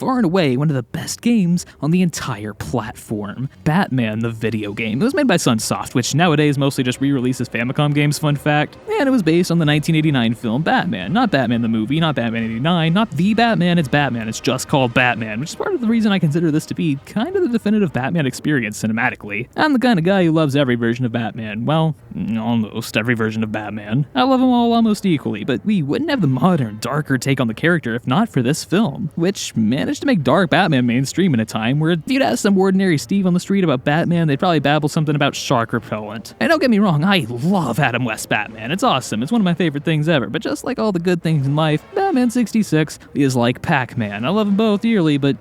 far and away one of the best games on the entire platform. Batman the video game. It was made by Sunsoft, which nowadays mostly just re-releases Famicom games, fun fact, and it was based on the 1989 film Batman. Not Batman the movie, not Batman 89, not the Batman, it's Batman. It's just called Batman, which is part of the reason I consider this to be kind of the definitive Batman experience cinematically. I'm the kind of guy who loves every version of Batman. Well, almost every version of Batman. I love them all almost equally, but we wouldn't have the modern, darker take on the character if not for this film, which managed to make dark Batman mainstream in a time where if you'd ask some ordinary Steve on the street about Batman, they'd probably babble something about shark repellent. And don't get me wrong, I love Adam West Batman. It's awesome. It's one of my favorite things ever, but just like all the good things in life, Batman 66 is like Pac-Man. I love them both dearly, but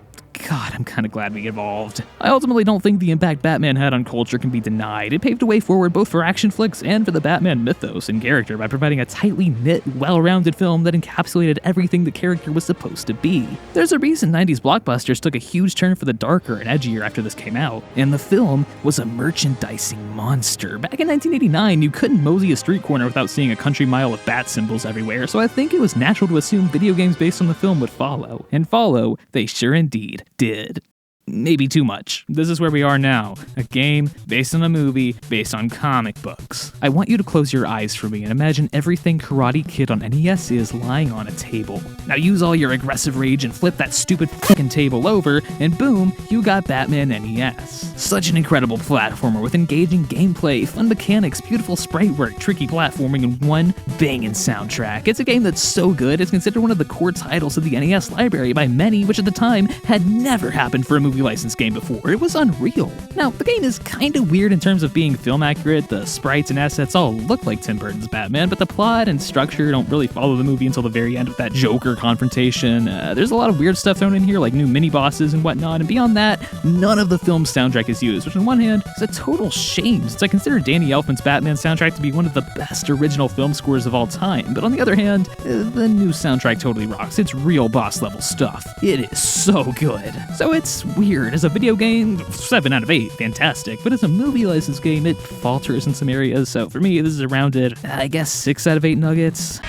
God, I'm kind of glad we evolved. I ultimately don't think the impact Batman had on culture can be denied. It paved a way forward both for action flicks and for the Batman mythos and character by providing a tightly knit, well-rounded film that encapsulated everything the character was supposed to be. There's a reason 90s blockbusters took a huge turn for the darker and edgier after this came out, and the film was a merchandising monster. Back in 1989, you couldn't mosey a street corner without seeing a country mile of bat symbols everywhere, so I think it was natural to assume video games based on the film would follow. And follow, they sure indeed did. Maybe too much. This is where we are now. A game based on a movie based on comic books. I want you to close your eyes for me and imagine everything Karate Kid on NES is lying on a table. Now use all your aggressive rage and flip that stupid fucking table over, and boom, you got Batman NES. Such an incredible platformer with engaging gameplay, fun mechanics, beautiful sprite work, tricky platforming, and one banging soundtrack. It's a game that's so good, it's considered one of the core titles of the NES library by many, which at the time had never happened for a movie licensed game before. It was unreal. Now, the game is kind of weird in terms of being film accurate. The sprites and assets all look like Tim Burton's Batman, but the plot and structure don't really follow the movie until the very end with that Joker confrontation. There's a lot of weird stuff thrown in here, like new mini-bosses and whatnot, and beyond that, none of the film's soundtrack is used, which on one hand is a total shame, since I consider Danny Elfman's Batman soundtrack to be one of the best original film scores of all time, but on the other hand, the new soundtrack totally rocks. It's real boss-level stuff. It is so good. So it's weird. As a video game, 7 out of 8, fantastic, but as a movie license game, it falters in some areas, so for me, this is a rounded, I guess, 6 out of 8 nuggets.